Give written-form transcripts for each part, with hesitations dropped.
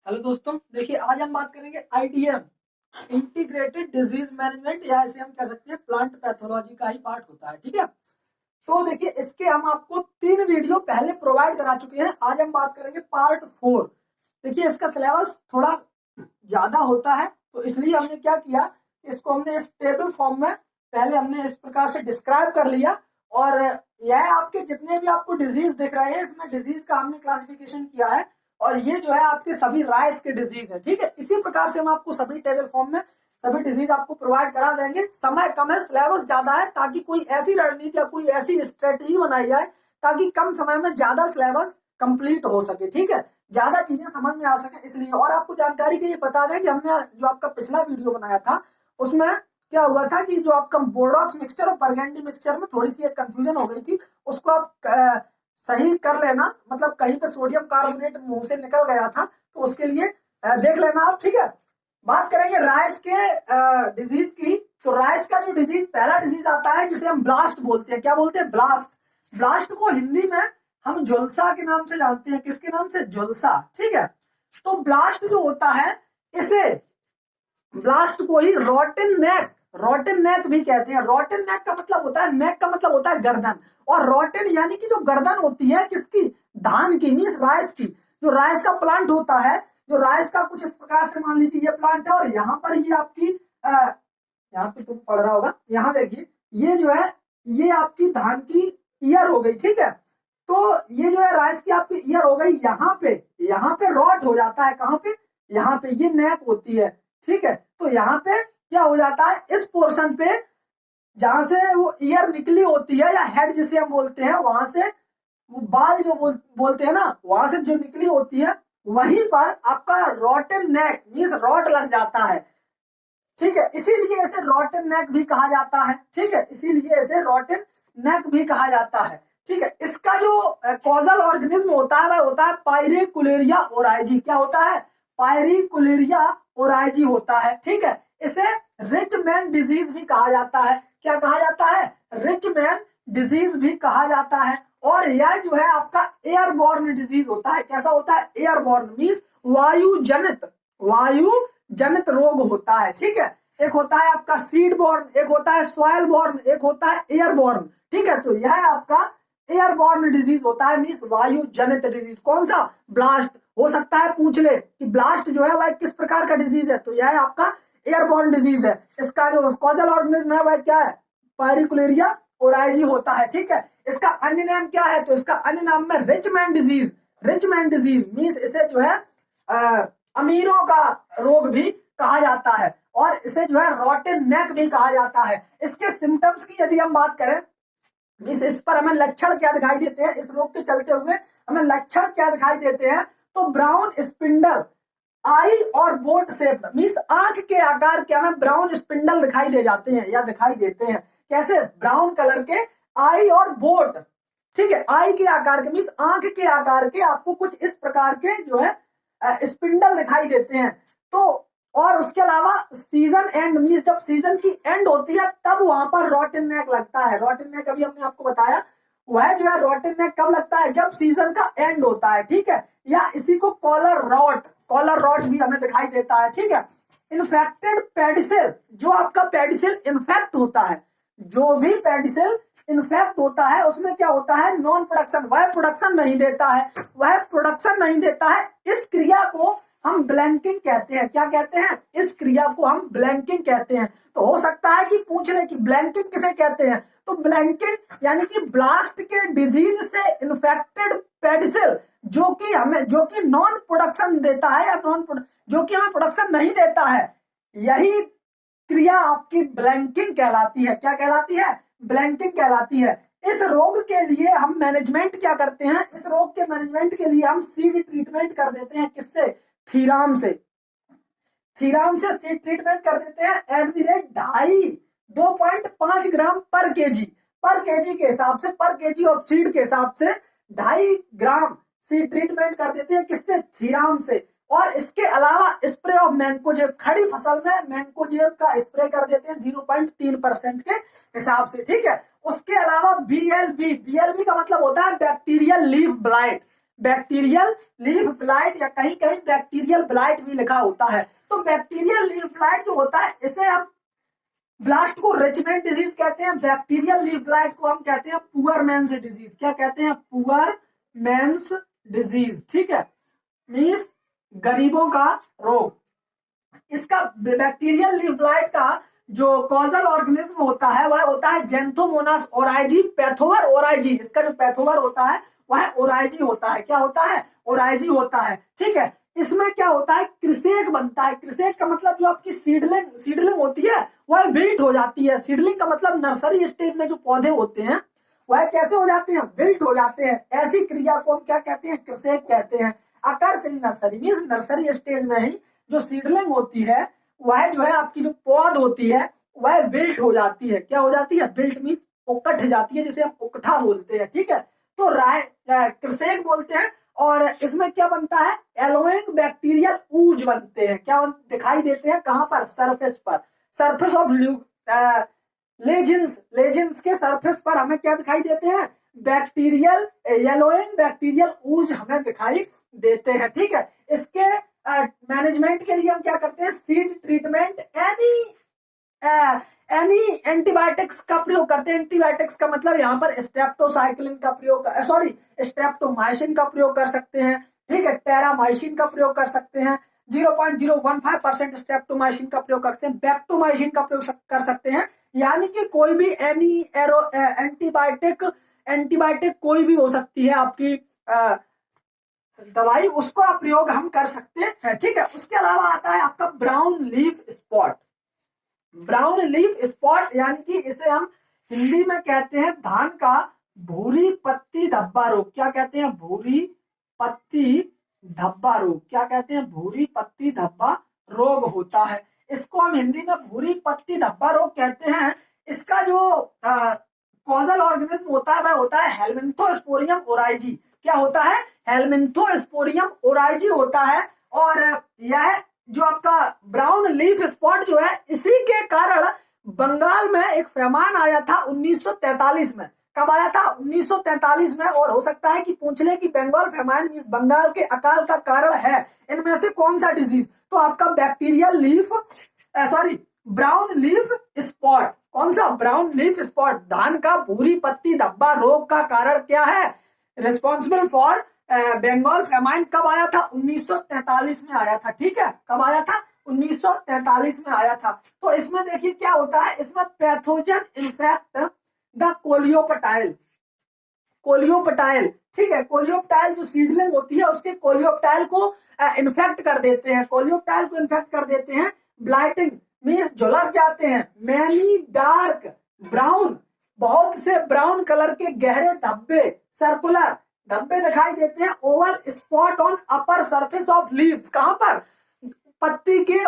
Hello दोस्तों, देखिए आज हम बात करेंगे आईडीएम, इंटीग्रेटेड डिजीज मैनेजमेंट, या इसे हम कह सकते हैं प्लांट पैथोलॉजी का ही पार्ट होता है। ठीक है, तो देखिए इसके हम आपको 3 वीडियो पहले प्रोवाइड करा चुके हैं। आज हम बात करेंगे पार्ट 4। देखिए इसका सिलेबस थोड़ा ज्यादा होता है, तो इसलिए हमने क्या किया, इसको हमने इस टेबल फॉर्म में पहले हमने इस प्रकार से डिस्क्राइब कर लिया। और यह आपके जितने भी आपको डिजीज दिख रहे हैं, इसमें डिजीज का हमने क्लासिफिकेशन किया है, और ये जो है आपके सभी राइस के डिजीज है। ठीक है, इसी प्रकार से हम आपको सभी टेबल फॉर्म में सभी डिजीज आपको प्रोवाइड करा देंगे। समय कम है, सिलेबस ज्यादा है, ताकि कोई ऐसी रणनीति या कोई ऐसी स्ट्रेटेजी बनाई जाए ताकि कम समय में ज्यादा सिलेबस कंप्लीट हो सके। ठीक है, ज्यादा चीजें समझ में आ सके इसलिए। और आपको जानकारी के लिए बता दें कि हमने जो आपका पिछला वीडियो बनाया था उसमें क्या हुआ था कि जो आपका बोर्डॉक्स मिक्सचर और बरगेंडी मिक्सचर में थोड़ी सी एक कंफ्यूजन हो गई थी, उसको आप सही कर लेना। मतलब कहीं पे सोडियम कार्बोनेट मुंह से निकल गया था, तो उसके लिए देख लेना आप। ठीक है, बात करेंगे राइस के डिजीज की। तो राइस का जो डिजीज, पहला डिजीज आता है जिसे हम ब्लास्ट बोलते हैं। क्या बोलते हैं? ब्लास्ट। ब्लास्ट को हिंदी में हम झुलसा के नाम से जानते हैं। किसके नाम से? झुलसा। ठीक है, तो ब्लास्ट जो होता है, इसे ब्लास्ट को ही रोटन नेक भी कहते हैं। रोटन नेक का मतलब होता है, नेक का मतलब होता है गर्दन, और रोटन यानी कि जो गर्दन होती है किसकी? धान की, मीन्स राइस की। जो राइस का प्लांट होता है, जो राइस का कुछ इस प्रकार से मान लीजिए ये प्लांट है, और यहाँ पर ये आपकी यहाँ पे तुम पढ़ रहा होगा, यहाँ देखिए ये जो है ये आपकी धान की ईयर हो गई। ठीक है, तो ये जो है राइस की आपकी ईयर हो गई। यहाँ पे रॉट हो जाता है। कहाँ पे? यहाँ पे ये नेक होती है। ठीक है, तो यहाँ पे क्या हो जाता है, इस पोर्शन पे जहां से वो ईयर निकली होती है, या हेड जिसे हम बोलते हैं, वहां से वो बाल जो बोलते हैं ना, वहां से जो निकली होती है, वहीं पर आपका रॉटन नेक मीन्स रॉट लग जाता है। ठीक है, इसीलिए इसे रॉटन नेक भी कहा जाता है। ठीक है, इसीलिए इसे रॉटन नेक भी कहा जाता है। ठीक है, इसका जो कॉजल ऑर्गेनिज्म होता है वह होता है पायरिकुलेरिया ओराइजी। क्या होता है? पायरिकुलेरिया ओराइजी होता है। ठीक है, इसे रिच मैन डिजीज भी कहा जाता है। क्या कहा जाता है? रिच मैन डिजीज भी कहा जाता है। और यह जो है आपका एयरबॉर्न डिजीज होता है। कैसा होता है? एयरबॉर्न मीन्स वायु जनित रोग होता है। ठीक है, एक होता है आपका सीड बॉर्न, एक होता है सॉयल बॉर्न, एक होता है एयरबॉर्न। ठीक है, तो यह आपका एयरबॉर्न डिजीज होता है, मीन्स वायु जनित डिजीज। कौन सा? ब्लास्ट। हो सकता है पूछ ले कि ब्लास्ट जो है वह किस प्रकार का डिजीज है, तो यह आपका एयरबॉर्न डिजीज है। इसका जो कॉजल ऑर्गेनिज्म है वह क्या है? पायरिकुलेरिया ओराइजी होता है। ठीक है, इसका अन्य नाम क्या है? तो इसका अन्य नाम में रिचमैन डिजीज मीन्स इसे जो है अमीरों का रोग भी कहा जाता है, और इसे जो है रॉटन नेक भी कहा जाता है। इसके सिम्टम्स की यदि हम बात करें, इस पर हमें लक्षण क्या दिखाई देते हैं, इस रोग के चलते हुए हमें लक्षण क्या दिखाई देते हैं, तो ब्राउन स्पिंडल आई और बोट शेप मीन्स आंख के आकार के हमें ब्राउन स्पिंडल दिखाई दे जाते हैं या दिखाई देते हैं। कैसे? ब्राउन कलर के आई और बोट। ठीक है, आई के आकार के मीन्स आंख के आकार के आपको कुछ इस प्रकार के जो है स्पिंडल दिखाई देते हैं। तो और उसके अलावा सीजन एंड मीन्स जब सीजन की एंड होती है तब वहां पर रॉटन नेक लगता है। रॉटन नेक अभी हमने आपको बताया, वह जो है रॉटन नेक कब लगता है? जब सीजन का एंड होता है। ठीक है, या इसी को कॉलर रॉट भी हमें दिखाई देता है। ठीक है, इन्फेक्टेड पेडिसेल, जो आपका पेडिसेल इन्फेक्ट होता है, जो भी पेडिसेल इन्फेक्ट होता है उसमें क्या होता है? नॉन प्रोडक्शन, वह प्रोडक्शन नहीं देता है। इस क्रिया को हम ब्लैंकिंग कहते हैं। क्या कहते हैं? इस क्रिया को हम ब्लैंकिंग कहते हैं। तो हो सकता है कि पूछ ले कि ब्लैंकिंग किसे कहते हैं, तो ब्लैंकिंग यानी कि ब्लास्ट के डिजीज से इन्फेक्टेड पेडिसेल जो कि नॉन प्रोडक्शन देता है, या जो कि हमें प्रोडक्शन नहीं देता है, यही क्रिया आपकी ब्लैंकिंग कहलाती है। क्या कहलाती है? ब्लैंकिंग कहलाती है। इस रोग के लिए हम मैनेजमेंट क्या करते हैं? इस रोग के मैनेजमेंट के लिए हम सीड ट्रीटमेंट कर देते हैं। किससे? थीराम से सीड ट्रीटमेंट कर देते हैं एट द रेट 2.5 ग्राम पर केजी के हिसाब से, पर केजी ऑफ सीड के हिसाब से 2.5 ग्राम सीड ट्रीटमेंट कर देते हैं। किससे? थीराम से। और इसके अलावा स्प्रे ऑफ मैंकोजेब, खड़ी फसल में मैंकोजेब का स्प्रे कर देते हैं 0.3% के हिसाब से। ठीक है, उसके अलावा बीएलबी का मतलब होता है bacterial leaf blight. Bacterial leaf blight या कहीं कहीं बैक्टीरियल ब्लाइट भी लिखा होता है। तो बैक्टीरियल लीफ ब्लाइट जो होता है इसे हम ब्लास्ट को रिचमेंट डिजीज कहते हैं, बैक्टीरियल लीफ ब्लाइट को हम कहते हैं पुअर मैंस डिजीज। क्या कहते हैं? Poor men's disease. ठीक है, मींस गरीबों का रोग। इसका बैक्टीरियल लीफ ब्लाइट का जो कॉजल ऑर्गेनिज्म होता है वह होता है जेंथोमोनास ओराइजी पैथोवर ओराइजी। इसका जो पैथोवर होता है वह ओराइजी होता है। क्या होता है? ओराइजी होता है। ठीक है, इसमें क्या होता है? क्रिसेक बनता है। क्रिसेक का मतलब जो आपकी सीडलिंग होती है वह विल्ट हो जाती है। सीडलिंग का मतलब नर्सरी स्टेज में जो पौधे होते हैं वह कैसे हो जाते हैं? विल्ट हो जाते हैं। ऐसी क्रिया को हम क्या कहते हैं? क्रिसेक कहते हैं। Occurs in nursery means nursery stage में ही जो सीडलिंग होती है वह जो है आपकी जो पौध होती है वह विल्ट हो जाती है। क्या हो जाती है? विल्ट मींस उकट जाती है, जिसे हम उकठा बोलते हैं। ठीक है, तो क्रिसेक बोलते हैं। और इसमें क्या बनता है? एलोइंग बैक्टीरियल ऊज बनते हैं। क्या दिखाई देते हैं? कहां पर? सरफेस पर। सरफेस ऑफ लेजिन्स के सरफेस पर हमें क्या दिखाई देते हैं? बैक्टीरियल येलोइंग बैक्टीरियल ऊज हमें दिखाई देते हैं। ठीक है, इसके मैनेजमेंट के लिए हम क्या करते हैं? सीड ट्रीटमेंट एनी एंटीबायोटिक्स का प्रयोग करते हैं। एंटीबायोटिक्स का मतलब यहाँ पर स्ट्रेप्टोसाइक्लिन का प्रयोग, सॉरी स्ट्रेप्टोमाइसिन का प्रयोग कर सकते हैं। ठीक है, टेरामाइसिन का प्रयोग कर सकते हैं। 0.015% स्ट्रेप्टोमाइसिन का प्रयोग करते हैं। बैक्टोमाइसिन का प्रयोग कर सकते हैं। यानी कि कोई भी एंटीबायोटिक कोई भी हो सकती है आपकी दवाई, उसका प्रयोग हम कर सकते हैं। ठीक है, उसके अलावा आता है आपका brown leaf spot. Brown leaf spot यानी कि इसे हम हिंदी में कहते हैं धान का भूरी पत्ती धब्बा रोग। क्या कहते हैं? भूरी पत्ती धब्बा रोग। क्या कहते हैं? भूरी पत्ती धब्बा रोग होता है। इसको हम हिंदी में भूरी पत्ती धब्बा रोग कहते हैं। इसका जो कॉजल ऑर्गेनिज्म होता है वह होता है हेलमिंथोस्पोरियम ओराइजी। क्या होता है? हेलमिंथोस्पोरियम ओराइजी होता है। और यह जो आपका ब्राउन लीफ स्पॉट जो है, इसी के कारण बंगाल में एक फैमान आया था 1943 में। कब आया था? 1943 में। और हो सकता है कि पूछ ले कि बंगाल फैमान बंगाल के अकाल का कारण है, इनमें से कौन सा डिजीज? तो आपका bacterial leaf brown leaf spot. कौन सा? Brown leaf spot. धान का भूरी पत्ती धब्बा रोग का कारण क्या है? Responsible for Bengal famine. कब आया था? 1943 में आया था। ठीक है, कब आया था? 1943 में आया था। तो इसमें देखिए क्या होता है, इसमें पैथोजन इन्फेक्ट द कोलियोपटाइल। ठीक है, कोलियोपटाइल जो सीडलिंग होती है उसके कोलियोपटाइल को इन्फेक्ट कर देते हैं। कोलियोपटाइल को इन्फेक्ट कर देते हैं। ब्लाइटिंग मींस झुलस जाते हैं। मैनी डार्क ब्राउन, बहुत से ब्राउन कलर के गहरे धब्बे, सर्कुलर धब्बे दिखाई देते हैं। Oval spot on upper surface of leaves. कहां पर? पत्ती के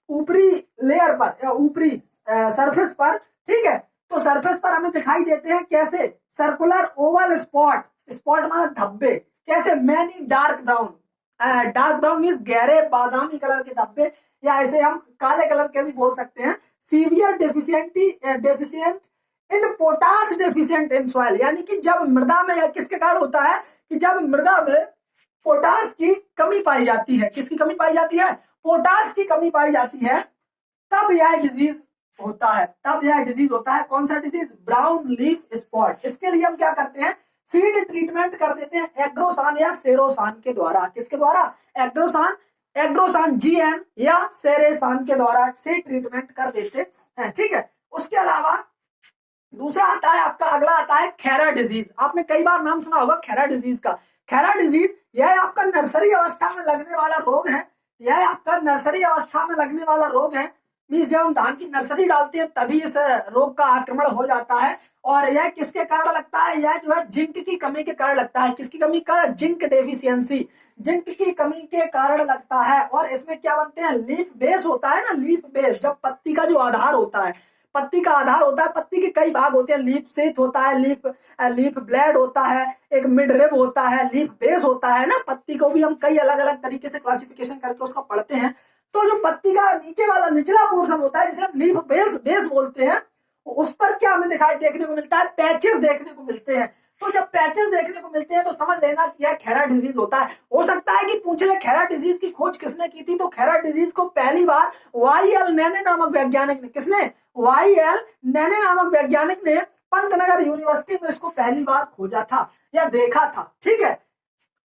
ऊपरी लेयर पर या ऊपरी सरफेस पर। ठीक है, तो सरफेस पर हमें दिखाई देते हैं कैसे? सर्कुलर ओवल स्पॉट माना धब्बे। कैसे? मैनी डार्क ब्राउन मीन्स गहरे बादामी कलर के धब्बे, या ऐसे हम काले कलर के भी बोल सकते हैं। Severe deficient in potash deficient in soil, यानी कि जब मृदा में, किसके कारण होता है कि जब मृदा में पोटास की कमी पाई जाती है। किसकी कमी पाई जाती है? पोटास की कमी पाई जाती है, तब यह डिजीज होता है। कौन सा डिजीज? Brown leaf spot. इसके लिए हम क्या करते हैं? सीड ट्रीटमेंट कर देते हैं एग्रोसान या सेरोसान के द्वारा। किसके द्वारा? एग्रोसान GN या सेरेसान के द्वारा से ट्रीटमेंट कर देते हैं। ठीक है, उसके अलावा दूसरा आता है आपका, अगला आता है खैरा डिजीज। आपने कई बार नाम सुना होगा खैरा डिजीज का। खैरा डिजीज यह आपका नर्सरी अवस्था में लगने वाला रोग है। मींस जब हम धान की नर्सरी डालते हैं तभी इस रोग का आक्रमण हो जाता है। और यह किसके कारण लगता है? यह जो है जिंक की कमी के कारण लगता है। किसकी कमी का? जिंक डेफिशिएंसी, जिंक की कमी के कारण लगता है। और इसमें क्या बनते हैं? लीफ बेस होता है ना, लीफ बेस। जब पत्ती का जो आधार होता है, पत्ती के कई भाग होते हैं। लीफ सेट होता है, लीफ ब्लेड होता है, एक मिड रिब होता है, लीफ बेस होता है ना। पत्ती को भी हम कई अलग अलग तरीके से क्लासिफिकेशन करके उसका पढ़ते हैं। तो जो पत्ती का निचला पोर्शन होता है जिसे हम लीफ बेस बोलते हैं, उस पर क्या हमें देखने को मिलता है? पैचेस देखने को मिलते हैं। तो जब पैचेस देखने को मिलते हैं तो समझ लेना कि यह खैरा डिजीज होता है। हो सकता है कि पूछ ले खैरा डिजीज की खोज किसने की थी, तो खैरा डिजीज को पहली बार वाई.एल. नेने नामक वैज्ञानिक ने, किसने, वाई.एल. नेने नामक वैज्ञानिक ने पंतनगर यूनिवर्सिटी में इसको पहली बार खोजा था या देखा था। ठीक है,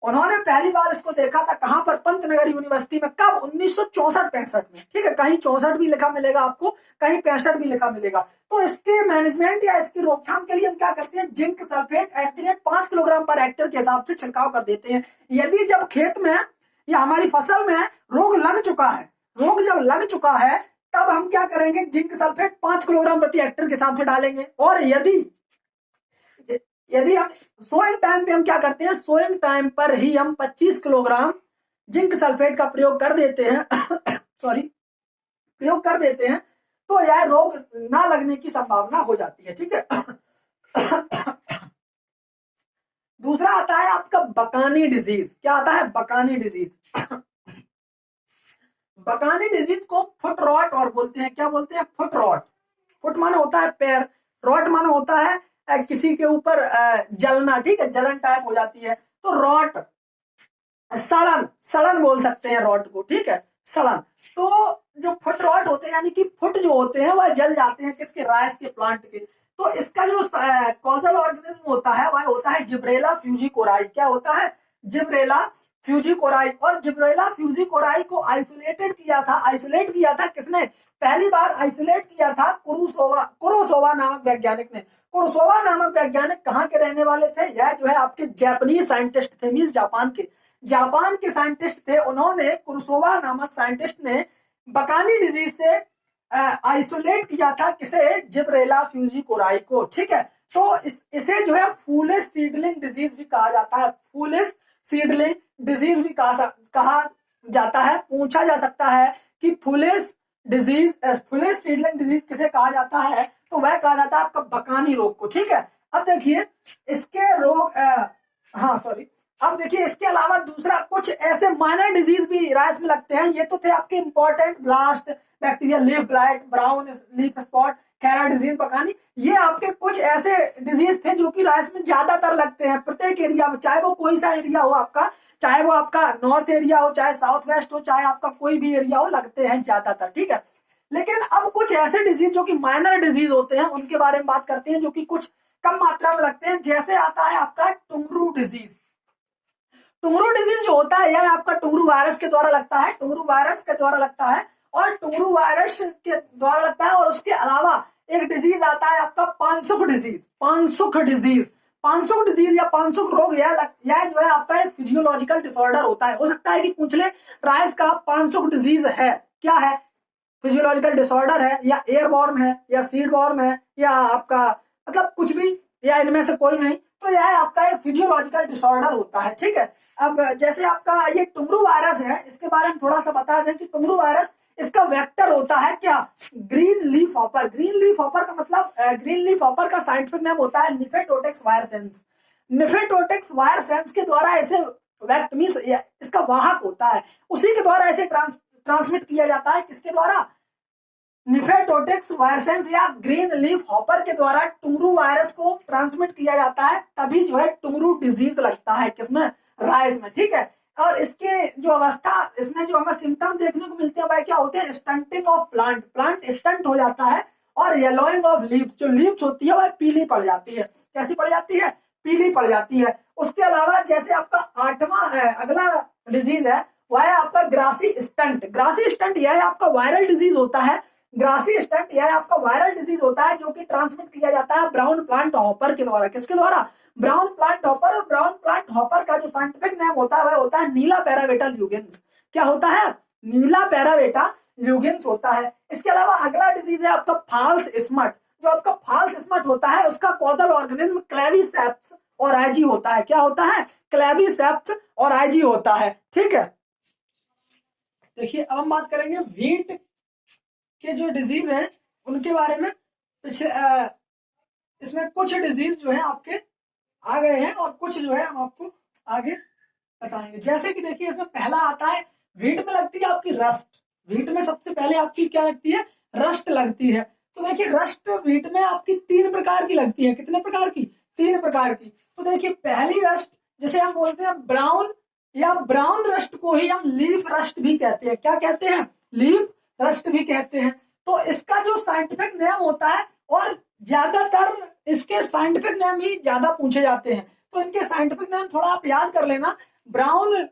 उन्होंने पहली बार इसको देखा था कहां पर, पंतनगर यूनिवर्सिटी में, कब, 1964-65 में। ठीक है, कहीं 64 भी लिखा मिलेगा आपको, कहीं 65 भी लिखा मिलेगा। तो इसके मैनेजमेंट या इसकी रोकथाम के लिए हम क्या करते हैं, zinc sulphate at the rate 5 kilogram per hectare के हिसाब से छिड़काव कर देते हैं। यदि जब खेत में या हमारी फसल में रोग लग चुका है, रोग जब लग चुका है तब हम क्या करेंगे, जिंक सल्फेट 5 किलोग्राम प्रति हेक्टेयर के हिसाब से डालेंगे। और यदि हम सोइंग टाइम पे हम क्या करते हैं, सोइंग टाइम पर ही हम 25 किलोग्राम जिंक सल्फेट का प्रयोग कर देते हैं सॉरी, प्रयोग कर देते हैं, तो यह रोग ना लगने की संभावना हो जाती है। ठीक है दूसरा आता है आपका बकानी डिजीज। क्या आता है, बकानी डिजीज बकानी डिजीज को फुट रॉट और बोलते हैं। क्या बोलते हैं, फुट रॉट। फुट माना होता है पैर, रॉट माना होता है किसी के ऊपर जलना। ठीक है, जलन टाइप हो जाती है, तो रॉट, सड़न, सड़न बोल सकते हैं रॉट को। ठीक है, सड़न। तो जो फुट रॉट होते हैं, यानी कि फुट जो होते हैं वह जल जाते हैं, किसके, राइस के प्लांट के। तो इसका जो कॉजल ऑर्गेनिज्म होता है वह होता है जिब्रेला फ्यूजिकोराई। क्या होता है, जिब्रेला फ्यूजिकोराई। और जिब्रेला फ्यूजिकोराई को आइसोलेट किया था किसने, पहली बार आइसोलेट किया था कुरोसोवा नामक वैज्ञानिक ने। कुरोसोवा नामक वैज्ञानिक कहाँ के रहने वाले थे, यह जो है आपके जापानीज साइंटिस्ट थे, मीन्स जापान के साइंटिस्ट थे। उन्होंने, कुरोसोवा नामक साइंटिस्ट ने बकानी डिजीज से आइसोलेट किया था किसे, जिब्रेला फ्यूजिकोराई को। ठीक है, तो इसे जो है फूलिश सीडलिंग डिजीज भी कहा जाता है, फूलिश सीडलिंग डिजीज भी कहा जाता है। पूछा जा सकता है कि फूलिश सीडलिंग डिजीज किसे कहा जाता है, तो वह कहा जाता है आपका बकानी रोग को। ठीक है, अब देखिए इसके रोग अब देखिए इसके अलावा दूसरा कुछ ऐसे माइनर डिजीज भी राइस में लगते हैं। ये तो थे आपके important, blast, bacteria leaf blight, brown leaf spot, Khaira disease, Bakani. ये आपके कुछ ऐसे डिजीज थे जो कि राइस में ज्यादातर लगते हैं प्रत्येक एरिया में, चाहे वो कोई सा एरिया हो आपका, चाहे वो आपका नॉर्थ एरिया हो, चाहे साउथ वेस्ट हो, चाहे आपका कोई भी एरिया हो, लगते हैं ज्यादातर। ठीक है, लेकिन अब कुछ ऐसे डिजीज जो कि माइनर डिजीज होते हैं उनके बारे में बात करते हैं, जो कि कुछ कम मात्रा में लगते हैं। जैसे आता है आपका टुंगरू डिजीज। टुंगरू डिजीज जो होता है यह आपका टुंगरू वायरस के द्वारा लगता है, टुंगरू वायरस के द्वारा लगता है, और टुंगरू वायरस के द्वारा लगता है। और उसके अलावा एक डिजीज आता है आपका पानसुख डिजीज। पानसुख डिजीज या पानसुख रोग, यह जो है आपका एक फिजियोलॉजिकल डिसऑर्डर होता है। हो सकता है कि पूछ ले राइस का पानसुख डिजीज है, क्या है, फिजियोलॉजिकल डिसऑर्डर है, या एयरबॉर्न है, या सीडबॉर्न है, या आपका मतलब कुछ भी, या इनमें से कोई नहीं। तो यह आपका एक फिजियोलॉजिकल डिसऑर्डर होता है। ठीक है, अब जैसे आपका ये टुंगरू वायरस है, इसके बारे में थोड़ा सा बता दें कि टुंगरू वायरस, इसका वेक्टर होता है क्या, green leaf hopper. Green leaf hopper का मतलब, ग्रीन लीफ हॉपर का साइंटिफिक नेम होता है निफेटोटेक्स वायरसेंस। निफेटोटेक्स वायरसेंस के द्वारा ऐसे मींस इसका वाहक होता है, उसी के द्वारा ऐसे ट्रांसमिट किया जाता है। किसके द्वारा, निफेटोटेक्स वायरसेंस या ग्रीन लीफ हॉपर के द्वारा टुंगरू वायरस को ट्रांसमिट किया जाता है, तभी जो है टुंगरू डिजीज लगता है किसमें, राइस में। ठीक है, और इसके जो अवस्था, इसमें जो हमें सिम्टम देखने को मिलते हैं भाई क्या होते हैं, स्टंटिंग ऑफ प्लांट स्टंट हो जाता है, और येलोइंग ऑफ लीव्स, जो लीव्स होती है वह पीली पड़ जाती है। कैसी पड़ जाती है, पीली पड़ जाती है। उसके अलावा जैसे आपका 8वां अगला डिजीज है वह है आपका ग्रासी स्टंट। यह आपका वायरल डिजीज होता है। ग्रासी स्टंट यह आपका वायरल डिजीज होता है जो कि ट्रांसमिट किया जाता है ब्राउन प्लांट हॉपर के द्वारा। किसके द्वारा, ब्राउन प्लांट हॉपर। और ब्राउन प्लांट हॉपर का जो साइंटिफिक नेम होता है वह होता है नीला पैरावेटा ल्यूगेंस। क्या होता है, नीला पैरावेटा ल्यूगेंस होता है। इसके अलावा अगला डिजीज है आपका फॉल्स स्मट। जो आपका फॉल्स स्मट होता है उसका कॉजल ऑर्गेनिज्म क्लेविसेप्स और आईजी होता है। क्या होता है, क्लेविसेप्स और आईजी होता है। ठीक है, देखिए अब हम बात करेंगे व्हीट के जो डिजीज हैं उनके बारे में। इसमें कुछ डिजीज जो है आपके आ गए हैं और कुछ जो है हम आपको आगे बताएंगे। जैसे कि देखिए इसमें पहला आता है, व्हीट में लगती है आपकी रस्ट। व्हीट में सबसे पहले आपकी क्या लगती है, रस्ट लगती है। तो देखिए रस्ट व्हीट में आपकी 3 प्रकार की लगती है। कितने प्रकार की, तीन प्रकार की। तो देखिए पहली रस्ट जिसे हम बोलते हैं ब्राउन या ब्राउन रस्ट को ही हम लीफ रस्ट भी कहते हैं। क्या कहते हैं? लीफ रस्ट भी कहते हैं। तो इसका जो साइंटिफिक नेम होता है, और ज्यादातर इसके साइंटिफिक नेम ही ज्यादा पूछे जाते हैं, तो इनके साइंटिफिक नेम थोड़ा आप याद कर लेना, ब्राउन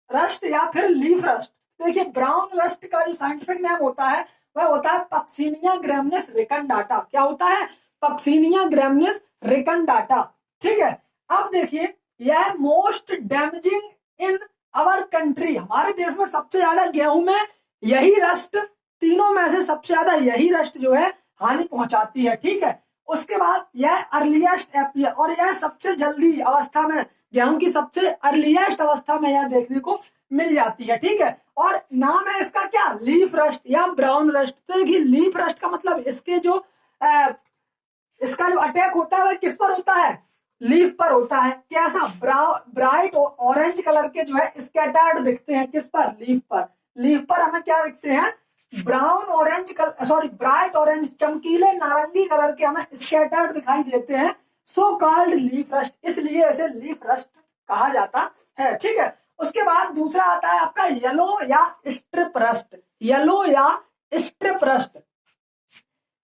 रस्ट या फिर लीफ रस्ट। देखिए ब्राउन रस्ट का जो साइंटिफिक नेम होता है वह होता है पक्सिनिया ग्रैमिनेस रिकनडाटा। क्या होता है? पक्सिनिया ग्रैमिनेस रिकनडाटा। ठीक है। अब देखिए यह most damaging in our country, हमारे देश में सबसे ज्यादा गेहूं में यही रस्ट, तीनों में से सबसे ज्यादा यही रस्ट जो है हानि पहुंचाती है। ठीक है। उसके बाद यह अर्लीस्ट एपियर, और यह सबसे जल्दी अवस्था में, गेहूं की सबसे अर्लीस्ट अवस्था में यह देखने को मिल जाती है। ठीक है। और नाम है इसका क्या? लीफ रस्ट या ब्राउन रस्ट। तो देखिए लीफ रस्ट का मतलब इसके जो इसका जो अटैक होता है वह किस पर होता है? लीफ पर होता है। कैसा? ब्राइट ऑरेंज कलर के जो है स्कैटर्ड दिखते हैं। किस पर? लीफ पर। लीफ पर हमें क्या दिखते हैं? Brown orange colour, sorry bright orange, चमकीले नारंगी कलर के हमें स्कैटर्ड दिखाई देते हैं। सो कॉल्ड लीफ रस्ट, इसलिए इसे लीफ रस्ट कहा जाता है। ठीक है। उसके बाद दूसरा आता है आपका येलो या स्ट्रिप रस्ट। येलो या स्ट्रिप रस्ट।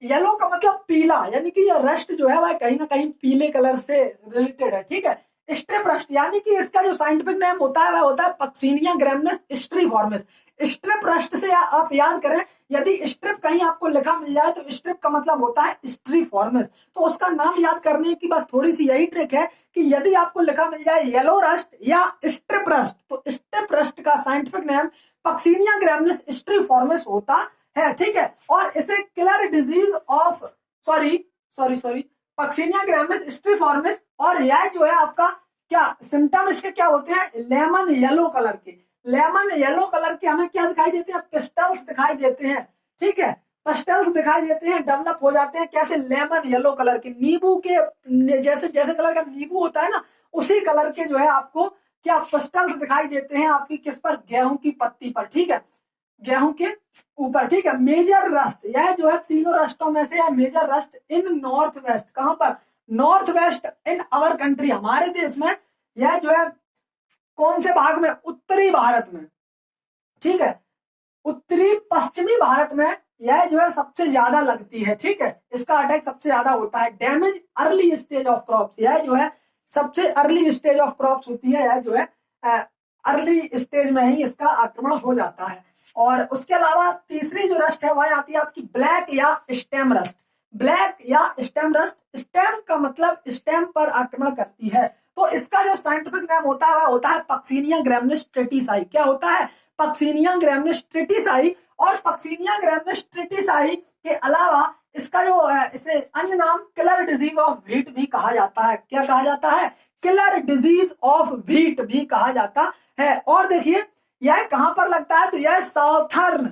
येलो का मतलब पीला, यानी कि ये रस्ट जो है वह कहीं ना कहीं पीले कलर से रिलेटेड है। ठीक है। स्ट्रिप रस्ट यानी कि इसका जो साइंटिफिक नेम होता है वह होता है पक्सिनिया ग्रैमिनेस स्ट्रीफॉर्मिस। स्ट्रिप रस्ट से आप याद करें, यदि स्ट्रिप कहीं आपको लिखा मिल जाए तो स्ट्रिप का मतलब होता है स्ट्रीफॉर्मिस। तो उसका नाम याद करने की बस थोड़ी सी यही ट्रिक है कि यदि आपको लिखा मिल जाए येलो रस्ट या स्ट्रिप रस्ट, तो स्ट्रिप रस्ट का scientific name Puccinia graminis striiformis होता है। ठीक है। और इसे killer disease of sorry Puccinia graminis striiformis, और यह जो है आपका क्या सिम्टम इसके क्या होते हैं? लेमन येलो कलर के। लेमन येलो कलर के हमें क्या दिखाई देते हैं? पिस्टल्स दिखाई देते हैं। ठीक है। पिस्टल्स दिखाई देते हैं, डेवलप हो जाते हैं। कैसे? लेमन येलो कलर के, नींबू के जैसे जैसे कलर का नींबू होता है ना, उसी कलर के जो है आपको क्या पिस्टल्स दिखाई देते हैं आपकी किस पर? गेहूं की पत्ती पर। ठीक है। गेहूं के ऊपर। ठीक है। मेजर रस्ट, यह जो है तीनों रस्टों में से है मेजर रस्ट इन नॉर्थ वेस्ट। कहां पर? North west in our country, हमारे देश में। यह जो है कौन से भाग में? उत्तरी भारत में। ठीक है। उत्तरी पश्चिमी भारत में यह जो है सबसे ज्यादा लगती है। ठीक है। इसका अटैक सबसे ज्यादा होता है। Damage early stage of crops, यह जो है सबसे अर्ली स्टेज ऑफ क्रॉप्स होती है, यह जो है अर्ली स्टेज में ही इसका आक्रमण हो जाता है। और उसके अलावा तीसरी जो रस्ट है वह आती है आपकी ब्लैक या स्टेम रस्ट। ब्लैक या स्टेम रस्ट, स्टेम का मतलब स्टेम पर आक्रमण करती है। तो इसका जो साइंटिफिक नाम होता है वह होता है पक्सिनिया ग्रैमिनेस ट्रेटिसाई। क्या होता है? पक्सिनिया ग्रैमिनेस ट्रेटिसाई। और पक्सिनिया ग्रैमिनेस ट्रेटिसाई के अलावा इसका जो इसे अन्य नाम किलर डिजीज ऑफ व्हीट भी कहा जाता है। क्या कहा जाता है? किलर डिजीज ऑफ व्हीट भी कहा जाता है। और देखिए यह कहां पर लगता है? तो यह साउथर्न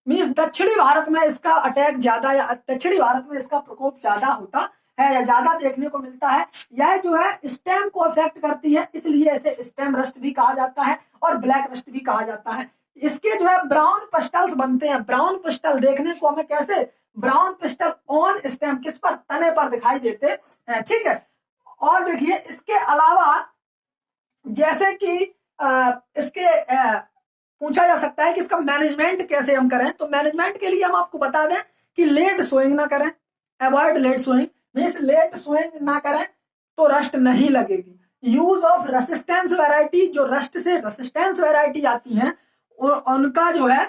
मींस दक्षिणी भारत में इसका अटैक ज्यादा, या दक्षिणी भारत में इसका प्रकोप ज्यादा होता है या ज्यादा देखने को मिलता है। यह जो है स्टेम को अफेक्ट करती है, इसलिए इसे स्टेम रस्ट भी कहा जाता है और ब्लैक रस्ट भी कहा जाता है। इसके जो है ब्राउन पिस्टल्स बनते हैं। ब्राउन पिस्टल देखने को हमें कैसे? ब्राउन पिस्टल ऑन स्टेम, किस पर? तने पर दिखाई देते हैं। ठीक है। और देखिए इसके अलावा जैसे कि इसके पूछा जा सकता है कि इसका मैनेजमेंट कैसे हम करें, तो मैनेजमेंट के लिए हम आपको बता दें कि लेट सोइंग ना करें, avoid late sowing, means late sowing ना करें तो रस्ट नहीं लगेगी। यूज ऑफ रेसिस्टेंस वैरायटी, जो रस्ट से रेसिस्टेंस वैरायटी आती हैं उनका जो है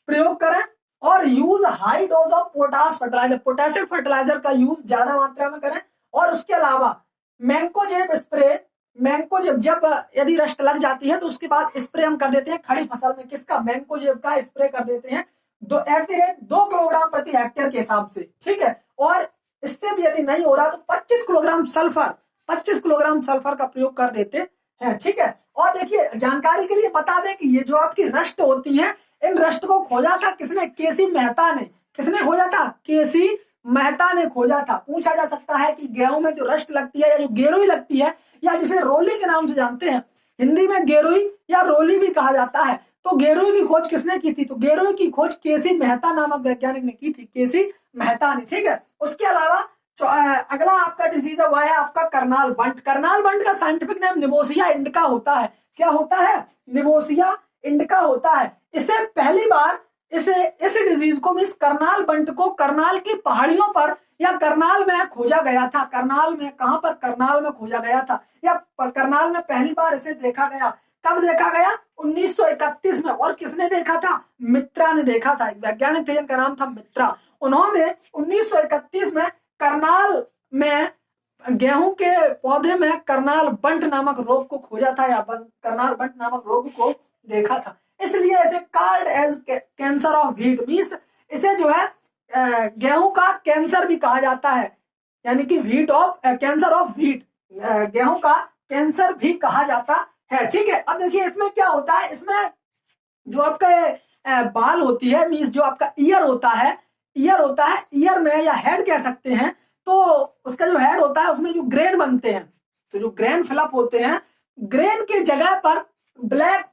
प्रयोग करें। और use high dose of potash fertiliser, potassium fertiliser का यूज ज्यादा मात्रा में करें। और उसके अलावा मैंकोजेब स्प्रे, मैंकोजेब जब यदि रस्ट लग जाती है तो उसके बाद स्प्रे हम कर देते हैं खड़ी फसल में, किसका? मैंकोजेब का स्प्रे कर देते हैं 2 किलोग्राम प्रति हेक्टेयर के हिसाब से। ठीक है। और इससे भी यदि नहीं हो रहा तो 25 किलोग्राम सल्फर का प्रयोग कर देते हैं। ठीक है। और देखिए जानकारी के लिए बता दें कि ये जो आपकी रस्ट होती है, इन रस्ट को खोजा था किसने? केसी मेहता ने। किसने खोजा था? केसी मेहता ने खोजा था। पूछा जा सकता है कि गेहूं में जो रस्ट लगती है या जो गेरुई लगती है, या जिसे रोली के नाम से जानते हैं, हिंदी में गेरुई या रोली भी कहा जाता है, तो गेरुई की खोज किसने की थी? तो गेरुई की खोज केसी मेहता नामक वैज्ञानिक ने की थी, केसी मेहता ने। ठीक है। उसके अलावा अगला आपका डिजीज है, वह है आपका करनाल बंट। करनाल बंट का साइंटिफिक नेम निवोसिया इंडिका होता है। क्या होता है? निवोसिया इंडिका होता है। इसे पहली बार इस डिजीज को मींस करनाल बंट को करनाल की पहाड़ियों पर या करनाल में खोजा गया था। करनाल में, कहां पर? करनाल में खोजा गया था, या करनाल में पहली बार इसे देखा गया। कब देखा गया? 1931 में। और किसने देखा था? मित्रा ने देखा था। वैज्ञानिक थे जिनका नाम था मित्रा। उन्होंने 1931 में करनाल में गेहूं के पौधे में करनाल बंट नामक रोग को खोजा था, या करनाल बंट नामक रोग को देखा था। इसलिए इसे called as cancer of wheat, means इसे जो है गेहूं का कैंसर भी कहा जाता है, यानी कि wheat of cancer of wheat, गेहूं का कैंसर भी कहा जाता है। ठीक है, अब देखिए इसमें क्या होता है, इसमें जो आपका बाल होती है, मींस जो आपका ईयर होता है, ईयर में या हेड कह सकते हैं, तो उसका जो हेड होता है उसमें जो ग्रेन बनते हैं, तो जो ग्रेन फिलअप होते हैं, ग्रेन की जगह पर ब्लैक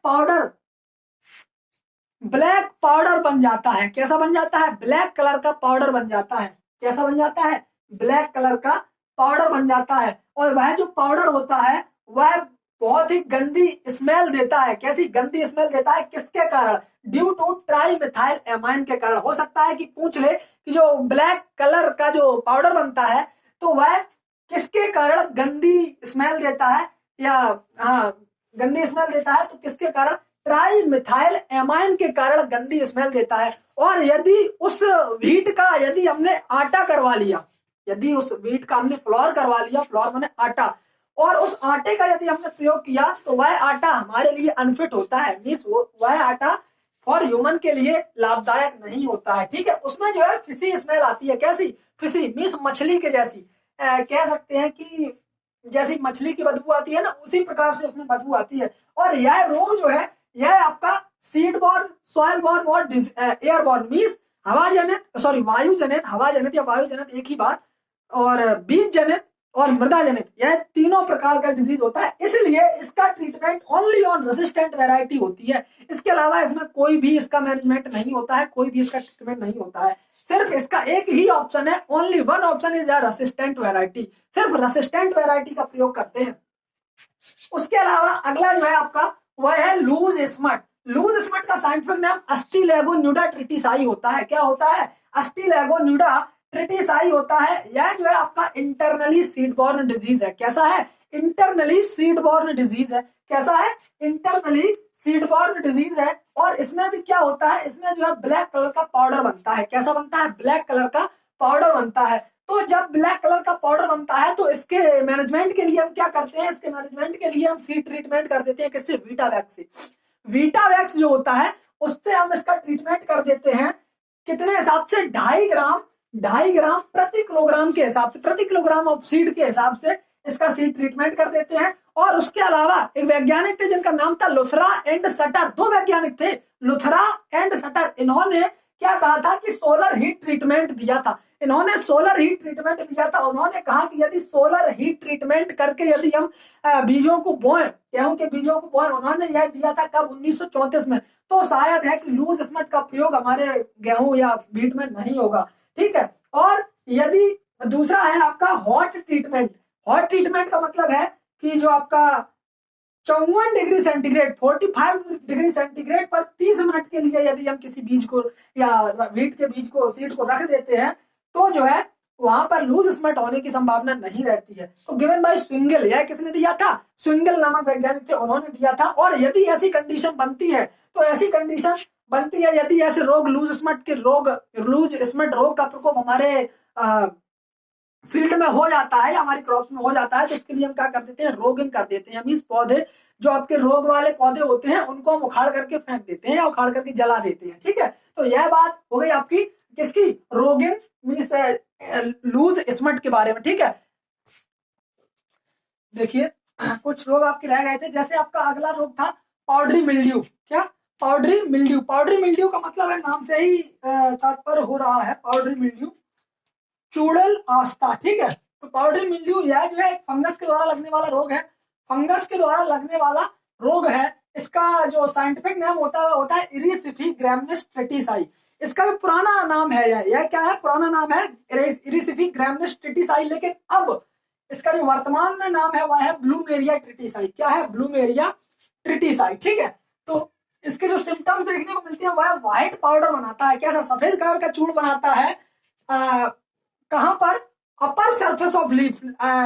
पाउडर बन जाता है। कैसा बन जाता है? ब्लैक कलर का पाउडर बन जाता है। कैसा बन जाता है? ब्लैक कलर का पाउडर बन जाता है। और वह जो पाउडर होता है वह बहुत ही गंदी स्मेल देता है। कैसी गंदी स्मेल देता है? किसके कारण? Due to trimethylamine के कारण। हो सकता है कि पूछ ले कि जो ब्लैक कलर का जो पाउडर बनता है तो वह किसके कारण गंदी स्मेल देता है, या हाँ गंदी स्मेल देता है, तो किसके कारण? ट्राई मिथाइल एमाइन के कारण गंदी स्मेल देता है। और यदि उस व्हीट का यदि हमने आटा करवा लिया, यदि उस व्हीट का हमने फ्लोर करवा लिया, फ्लोर माने आटा, और उस आटे का यदि हमने प्रयोग किया तो वह आटा हमारे लिए अनफिट होता है, मीन्स वह आटा फॉर ह्यूमन के लिए लाभदायक नहीं होता है। ठीक है, उसमें जो है फिशी स्मेल आती है। कैसी? फिशी मीन्स मछली के जैसी, कह सकते हैं कि जैसी मछली की बदबू आती है ना, उसी प्रकार से उसमें बदबू आती है। और यह रोग जो है यह आपका सीड बॉर्न, सॉइल बॉर्न और एयर बॉर्न, मीन्स हवा जनित, सॉरी वायु जनित, हवा जनित या वायु जनित एक ही बात, और बीज जनित और मृदा जनित, यह तीनों प्रकार का डिजीज होता है। इसलिए इसका treatment only on resistant variety होती है। इसके अलावा इसमें कोई भी इसका मैनेजमेंट नहीं होता है, कोई भी इसका ट्रीटमेंट नहीं होता है। सिर्फ इसका एक ही ऑप्शन है, only one option is resistant variety. सिर्फ रेसिस्टेंट वैरायटी का प्रयोग करते हैं। उसके अलावा अगला जो है आपका वह है लूज स्मट। लूज स्मट का साइंटिफिक नाम अस्टिलेगोन्यूडा ट्रिटिसाई होता है। क्या होता है? अस्टिलेगोन्यूडा ट्रिटिसाई होता है। यह जो है आपका इंटरनली सीडबॉर्न डिजीज है। कैसा है? इंटरनली सीडबॉर्न डिजीज है। कैसा है? इंटरनली सीडबॉर्न डिजीज है। और इसमें भी क्या होता है? इसमें जो है ब्लैक कलर का पाउडर बनता है। कैसा बनता है? ब्लैक कलर का पाउडर बनता है। तो जब ब्लैक कलर का पाउडर बनता है तो इसके मैनेजमेंट के लिए हम क्या करते हैं? इसके मैनेजमेंट के लिए हम सीड ट्रीटमेंट कर देते हैं। किससे? वीटावैक्स से। वीटावैक्स जो होता है उससे हम इसका ट्रीटमेंट कर देते हैं। कितने हिसाब से? 2.5 ग्राम प्रति किलोग्राम के हिसाब से, प्रति किलोग्राम ऑफ सीड के हिसाब से इसका सीड ट्रीटमेंट कर देते हैं। और उसके अलावा एक वैज्ञानिक थे जिनका नाम था लुथरा एंड सटर। दो वैज्ञानिक थे, लुथरा एंड सटर। इन्होंने क्या कहा था कि सोलर हीट ट्रीटमेंट दिया था। इन्होंने सोलर हीट ट्रीटमेंट दिया था। उन्होंने कहा कि यदि सोलर हीट ट्रीटमेंट करके यदि हम बीजों को बोएं, गेहूं के बीजों को बोएं, उन्होंने यह दिया था कब? 1934 में। तो शायद है कि लूज स्मट का प्रयोग हमारे गेहूं या व्हीट में नहीं होगा। ठीक है, और यदि दूसरा है आपका हॉट ट्रीटमेंट। हॉट ट्रीटमेंट का मतलब है कि जो आपका 54 डिग्री सेंटीग्रेड, 45 डिग्री सेंटीग्रेड पर 30 मिनट के लिए यदि हम किसी बीज को या व्हीट के बीज को, सीड को रख देते हैं तो जो है वहां पर लूज स्मट होने की संभावना नहीं रहती है। तो गिवन बाय स्विंगल, यह किसने दिया था? स्विंगल नामक वैज्ञानिक थे, उन्होंने दिया था। और यदि ऐसी कंडीशन बनती है तो ऐसी कंडीशन बनती है यदि ऐसे रोग, लूज स्मट का प्रकोप हमारे फील्ड में हो जाता है, हमारी क्रॉप्स में हो जाता है, तो इसके लिए हम क्या कर देते हैं? रोगिंग कर देते हैं। मींस पौधे, जो आपके रोग वाले पौधे होते हैं उनको हम उखाड़ करके फेंक देते हैं या उखाड़ करके जला देते हैं। ठीक है, तो यह बात हो गई आपकी किसकी? रोगिंग मींस लूज स्मट के बारे में। ठीक है, देखिए कुछ रोग आपके रह गए थे, जैसे आपका अगला रोग था पाउडरी मिल्ड्यू। क्या? Powdery mildew. पाउडरी मिल्ड्यू का मतलब है, नाम से ही तात्पर्य हो रहा है, पाउडरी मिल्ड्यू चूड़ल आस्था। ठीक है, तो पाउडरी मिल्ड्यू यह जो है फंगस के द्वारा लगने वाला रोग है। फंगस के द्वारा लगने वाला रोग है। इसका जो साइंटिफिक नाम होता है वो होता है इरिसिफी ग्रैमनेस ट्रेटिसाई। इसका भी पुराना नाम है, यह क्या है, पुराना नाम है इरिसिफी ग्रैमनेस ट्रिटिसाई, लेकिन अब इसका जो वर्तमान में नाम है वह है ब्लूमेरिया ट्रिटिसाई। क्या है, ब्लूमेरिया ट्रिटिसाई, ठीक है। तो इसके जो सिम्टम्स देखने को मिलते हैं वह व्हाइट पाउडर बनाता है, कैसा, सफेद कलर का चूर्ण बनाता है। कहां पर, अपर सरफेस ऑफ लीव्स,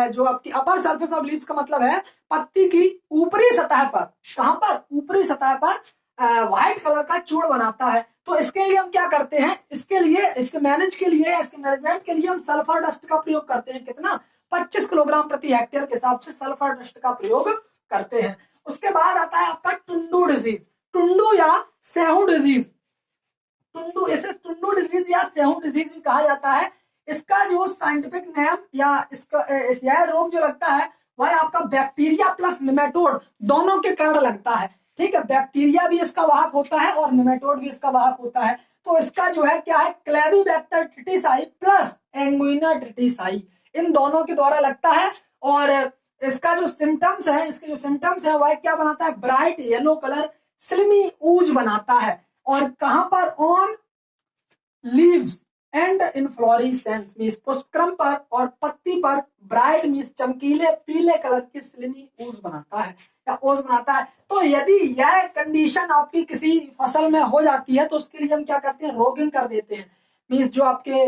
जो आपकी अपर सरफेस ऑफ लीव्स का मतलब है पत्ती की ऊपरी सतह पर, कहां पर, ऊपरी सतह पर व्हाइट कलर का चूर्ण बनाता है। तो इसके लिए हम क्या करते हैं, इसके लिए, इसके मैनेज के लिए, इसके मैनेजमेंट के लिए हम सल्फर डस्ट का प्रयोग करते हैं। कितना, 25 किलोग्राम प्रति हेक्टेयर के हिसाब से सल्फर डस्ट का प्रयोग करते हैं। उसके बाद आता है आपका टुंडू डिजीज, टुंडू या सेहू डिजीज। टुंडू, इसे टुंडू डिजीज या सेहू डिजीज भी कहा जाता है। इसका जो साइंटिफिक नेम या इसका यह रोग जो लगता है वह आपका बैक्टीरिया प्लस निमेटोड दोनों के कारण लगता है, ठीक है। बैक्टीरिया भी इसका वाहक होता है और निमेटोड भी इसका वाहक होता है। तो इसका जो है क्या है, क्लेबीबैक्टर ट्रिटिसाई प्लस एंगुइना ट्रिटिसाई, इन दोनों के द्वारा लगता है। और इसका जो सिम्टम्स है, इसके जो सिम्टम्स है वह क्या बनाता है, ब्राइट येलो कलर स्लिमी ऊज बनाता है। और कहां पर, on leaves and inflorescence means पुष्पक्रम पर और पत्ती पर ब्राइट मींस चमकीले पीले कलर के स्लिमी ऊज बनाता है या ओज बनाता है। तो यदि यह कंडीशन आपकी किसी फसल में हो जाती है तो उसके लिए हम क्या करते हैं, रोगिंग कर देते हैं। मींस जो आपके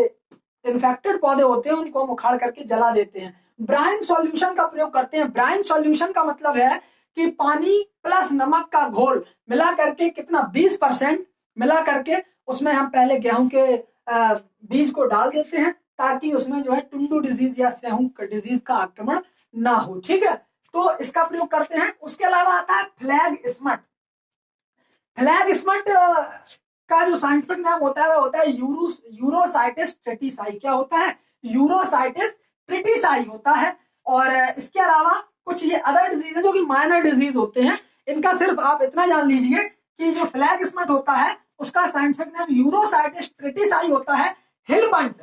इन्फेक्टेड पौधे होते हैं उनको हम उखाड़ करके जला देते हैं। ब्राइन सॉल्यूशन का प्रयोग करते हैं। ब्राइन सॉल्यूशन का मतलब है कि पानी प्लस नमक का घोल मिला करके, कितना, 20% मिला करके उसमें हम पहले गेहूं के बीज को डाल देते हैं ताकि उसमें जो है टुंडू डिजीज या सेहू डिजीज का आक्रमण ना हो, ठीक है। तो इसका प्रयोग करते हैं। उसके अलावा आता है फ्लैग स्मट। फ्लैग स्मट का जो साइंटिफिक नाम होता है वह होता है यूरोसाइटिस ट्रिटिसाई। क्या होता है, यूरोसाइटिस ट्रिटिसाई होता है। और इसके अलावा कुछ ये अदर डिजीज है जो कि माइनर डिजीज होते हैं। इनका सिर्फ आप इतना जान लीजिए कि जो फ्लैग स्मट होता है उसका साइंटिफिक नाम यूरोसाइटिस ट्रिटिसाई होता है। हिल बंट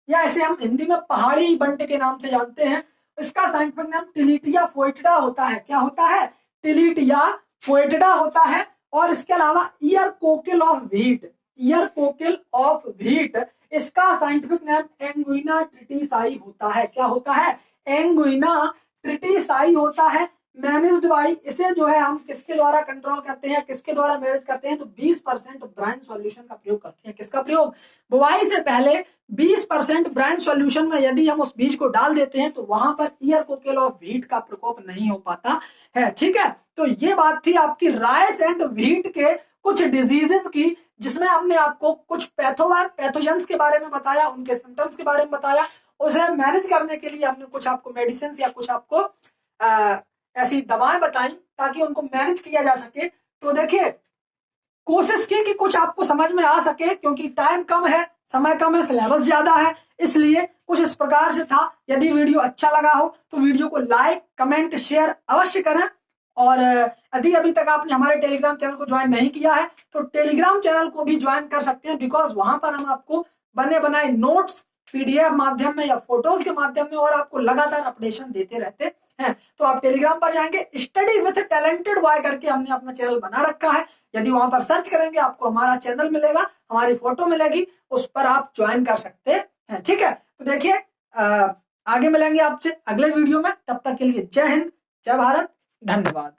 या इसे हम हिंदी में पहाड़ी बंट के नाम से जानते हैं, इसका साइंटिफिक नाम टिलिटिया फोइटिडा होता है। क्या होता है, टिलिटिया फोइटिडा होता है। और इसके अलावा year Kokil of wheat, year Kokil of wheat, इसका साइंटिफिक नाम एंगुइना ट्रिटिसाई होता है। क्या होता है, एंगुइना ट्रिटिसाई होता है। मैनेज्ड बाई, इसे जो है हम किसके द्वारा कंट्रोल करते हैं, किसके द्वारा मैनेज करते हैं, तो 20% ब्राइन सॉल्यूशन का प्रयोग करते हैं। किसका प्रयोग, बुआई से पहले 20% ब्राइन सॉल्यूशन में यदि हम उस बीज को डाल देते हैं तो वहां per year Kokil of wheat का प्रकोप नहीं हो पाता है, ठीक है। तो ये बात थी आपकी राइस एंड व्हीट के कुछ डिजीजेस की, जिसमें हमने आपको कुछ पैथोजेंस के बारे में बताया, उनके सिम्टम्स के बारे में बताया। उसे मैनेज करने के लिए हमने कुछ आपको मेडिसिन या कुछ आपको ऐसी दवाएं बताई ताकि उनको मैनेज किया जा सके। तो देखिए, कोशिश की कि कुछ आपको समझ में आ सके, क्योंकि टाइम कम है, समय कम है, सिलेबस ज्यादा है, इसलिए कुछ इस प्रकार से था। यदि वीडियो अच्छा लगा हो तो वीडियो को लाइक, कमेंट, शेयर अवश्य करें। और यदि अभी तक आपने हमारे टेलीग्राम चैनल को ज्वाइन नहीं किया है तो टेलीग्राम चैनल को भी ज्वाइन कर सकते हैं, बिकॉज वहां पर हम आपको बने बनाए नोट्स पीडीएफ माध्यम में या फोटोज के माध्यम में और आपको लगातार अपडेशन देते रहते हैं। तो आप टेलीग्राम पर जाएंगे, स्टडी विथ टैलेंटेड बॉय करके हमने अपना चैनल बना रखा है। यदि वहां पर सर्च करेंगे आपको हमारा चैनल मिलेगा, हमारी फोटो मिलेगी, उस पर आप ज्वाइन कर सकते हैं, ठीक है। तो देखिए, आगे मिलेंगे आपसे अगले वीडियो में, तब तक के लिए जय हिंद, जय भारत, धन्यवाद।